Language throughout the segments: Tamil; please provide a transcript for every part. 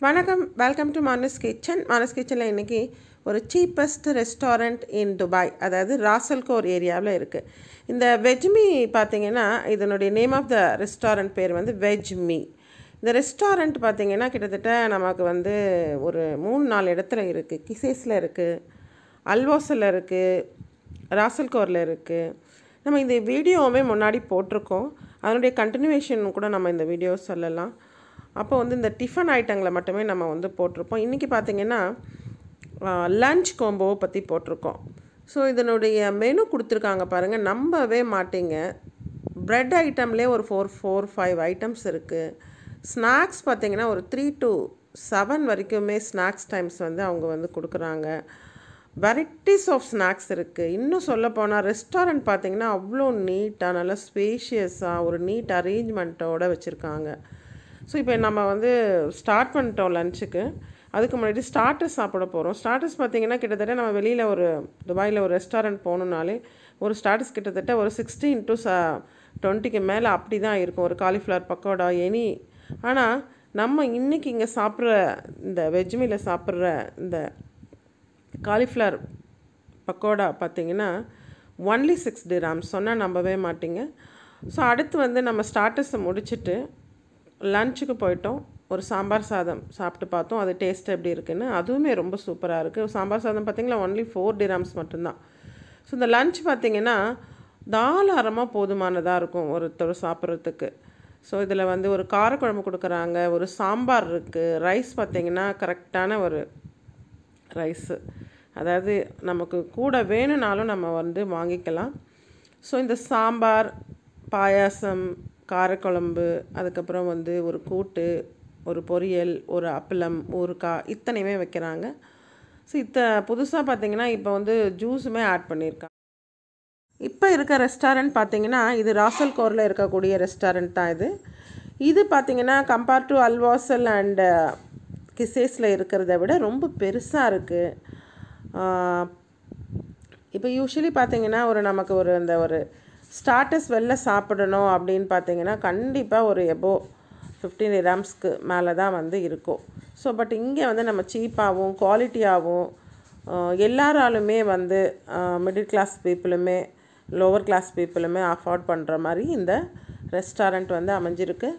வணக்கம், வெல்கம் டு மானஸ் கிச்சன். மானஸ் கிச்சனில் இன்றைக்கி ஒரு சீப்பஸ்ட் ரெஸ்டாரண்ட் இன் துபாய், அதாவது ராசல்கோர் ஏரியாவில் இருக்குது. இந்த வெஜ்மி பார்த்திங்கன்னா, இதனுடைய நேம் ஆஃப் த ரெஸ்டாரண்ட் பேர் வந்து வெஜ்மி. இந்த ரெஸ்டாரண்ட் பார்த்திங்கன்னா கிட்டத்தட்ட நமக்கு வந்து ஒரு 3-4 இடத்துல இருக்குது. கிசேஸில் இருக்குது, அல்வாஸில் இருக்குது, ராசல்கோரில் இருக்குது. நம்ம இந்த வீடியோவுமே முன்னாடி போட்டிருக்கோம், அதனுடைய கண்டினியூவேஷன் கூட நம்ம இந்த வீடியோ சொல்லலாம். அப்போ வந்து இந்த டிஃபன் ஐட்டங்களை மட்டுமே நம்ம வந்து போட்டிருப்போம். இன்றைக்கி பார்த்திங்கன்னா லன்ச் கோம்போவை பற்றி போட்டிருக்கோம். ஸோ இதனுடைய மெனு கொடுத்துருக்காங்க பாருங்கள், நம்பவே மாட்டீங்க. ப்ரெட் ஐட்டம்லேயே ஒரு 4-5 ஐட்டம்ஸ் இருக்குது. ஸ்நாக்ஸ் பார்த்திங்கன்னா ஒரு 3 to 7 வரைக்குமே ஸ்நாக்ஸ் டைம்ஸ் வந்து அவங்க வந்து கொடுக்குறாங்க. வெரைட்டிஸ் ஆஃப் ஸ்நாக்ஸ் இருக்குது. இன்னும் சொல்லப்போனால் ரெஸ்டாரண்ட் பார்த்திங்கன்னா அவ்வளோ நீட்டாக, நல்லா ஸ்பேஷியஸாக ஒரு நீட் அரேஞ்ச்மெண்ட்டோடு வச்சுருக்காங்க. ஸோ இப்போ நம்ம வந்து ஸ்டார்ட் பண்ணிட்டோம் லன்ச்சுக்கு. அதுக்கு முன்னாடி ஸ்டார்டர்ஸ் சாப்பிட போகிறோம். ஸ்டார்டர்ஸ் பார்த்திங்கன்னா கிட்டத்தட்ட நம்ம வெளியில் ஒரு துபாயில் ஒரு ரெஸ்டாரண்ட் போகணுன்னாலே ஒரு ஸ்டார்டர்ஸ் கிட்டத்தட்ட ஒரு 16 to 20க்கு மேலே அப்படி தான் இருக்கும். ஒரு காலிஃப்ளவர் பக்கோடா எனி. ஆனால் நம்ம இன்றைக்கி இங்கே சாப்பிட்ற இந்த வெஜ்மியில் சாப்பிட்ற இந்த காலிஃப்ளவர் பக்கோடா பார்த்திங்கன்னா ஒன்லி 6 dirhams. சொன்னால் நம்பவே மாட்டிங்க. ஸோ அடுத்து வந்து நம்ம ஸ்டார்டர்ஸை முடிச்சுட்டு லன்ச்சுக்கு போயிட்டோம். ஒரு சாம்பார் சாதம் சாப்பிட்டு பார்த்தோம், அது டேஸ்ட் எப்படி இருக்குதுன்னு. அதுவுமே ரொம்ப சூப்பராக இருக்குது. சாம்பார் சாதம் பார்த்திங்கன்னா ஒன்லி 4 dirhams மட்டும்தான். ஸோ இந்த லன்ச் பார்த்திங்கன்னா தாராளமாக போதுமானதாக இருக்கும் ஒருத்தர் சாப்பிட்றதுக்கு. ஸோ இதில் வந்து ஒரு காரக்குழம்பு கொடுக்குறாங்க, ஒரு சாம்பார் இருக்குது, ரைஸ் பார்த்திங்கன்னா கரெக்டான ஒரு ரைஸு, அதாவது நமக்கு கூட வேணும்னாலும் நம்ம வந்து வாங்கிக்கலாம். ஸோ இந்த சாம்பார், பாயாசம், காரக்குழம்பு, அதுக்கப்புறம் வந்து ஒரு கூட்டு, ஒரு பொரியல், ஒரு அப்பளம், ஊறுகாய், இத்தனையுமே வைக்கிறாங்க. ஸோ புதுசாக பார்த்திங்கன்னா இப்போ வந்து ஜூஸுமே ஆட் பண்ணியிருக்காங்க. இப்போ இருக்க ரெஸ்டாரண்ட் பார்த்திங்கன்னா இது ராசல்கோரில் இருக்கக்கூடிய ரெஸ்டாரண்ட் தான் இது. இது பார்த்திங்கன்னா கம்பேர் டு அல்வாசல் அண்ட் கிசேஸில் இருக்கிறத விட ரொம்ப பெருசாக இருக்குது. இப்போ யூஸ்வலி பார்த்திங்கன்னா நமக்கு ஒரு ஸ்டார்டர்ஸ் வெளில சாப்பிடணும் அப்படின்னு பார்த்திங்கன்னா கண்டிப்பாக ஒரு எபோவ் 15 dirhamsக்கு மேலே தான் வந்து இருக்கும். ஸோ பட் இங்கே வந்து நம்ம சீப்பாகவும் குவாலிட்டியாகவும் எல்லாராலுமே வந்து மிடில் கிளாஸ் பீப்புளுமே லோவர் கிளாஸ் பீப்புளுமே அஃபோர்ட் பண்ணுற மாதிரி இந்த ரெஸ்டாரண்ட் வந்து அமைஞ்சிருக்கு.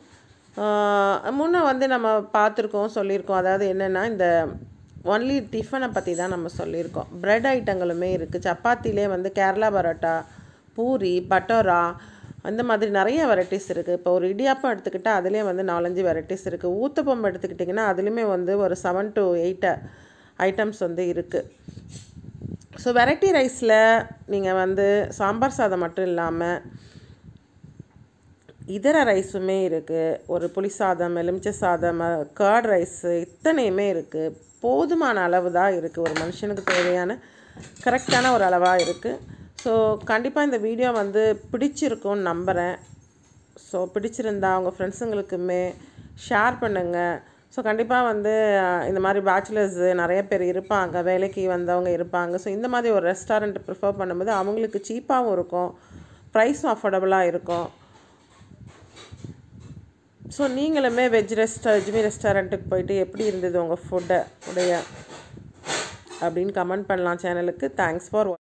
முன்னே வந்து நம்ம பார்த்துருக்கோம், சொல்லியிருக்கோம். அதாவது என்னென்னா இந்த ஒன்லி டிஃபனை பற்றி தான் நம்ம சொல்லியிருக்கோம். ப்ரெட் ஐட்டங்களுமே இருக்குது. சப்பாத்திலே வந்து கேரளா பரோட்டா, பூரி, பட்டோரா, அந்த மாதிரி நிறைய வெரைட்டிஸ் இருக்குது. இப்போ ஒரு இடியாப்பம் எடுத்துக்கிட்டால் அதுலேயே வந்து 4-5 வெரைட்டிஸ் இருக்குது. ஊத்தப்பம் எடுத்துக்கிட்டிங்கன்னா அதுலேயுமே வந்து ஒரு 7 to 8 ஐட்டம்ஸ் வந்து இருக்குது. ஸோ வெரைட்டி ரைஸில் நீங்கள் வந்து சாம்பார் சாதம் மட்டும் இல்லாமல் இதர ரைஸுமே இருக்குது. ஒரு புளி சாதம், எலுமிச்சை சாதம், கர்ட் ரைஸு, இத்தனையுமே இருக்குது. போதுமான அளவு தான் இருக்குது. ஒரு மனுஷனுக்கு தேவையான கரெக்டான ஒரு அளவாக இருக்குது. ஸோ கண்டிப்பாக இந்த வீடியோ வந்து பிடிச்சிருக்கும்னு நம்புகிறேன். ஸோ பிடிச்சிருந்தா உங்கள் ஃப்ரெண்ட்ஸுங்களுக்குமே ஷேர் பண்ணுங்கள். ஸோ கண்டிப்பாக வந்து இந்த மாதிரி பேச்சுலர்ஸு நிறைய பேர் இருப்பாங்க, வேலைக்கு வந்தவங்க இருப்பாங்க. ஸோ இந்த மாதிரி ஒரு ரெஸ்டாரண்ட் ப்ரிஃபர் பண்ணும்போது அவங்களுக்கு சீப்பாகவும் இருக்கும், ப்ரைஸும் அஃபோர்டபுளாக இருக்கும். ஸோ நீங்களுமே வெஜ்மி ரெஸ்டாரண்ட்டுக்கு போயிட்டு எப்படி இருந்தது உங்கள் ஃபுட்டை அப்படின்னு கமெண்ட் பண்ணலாம் சேனலுக்கு. Thanks for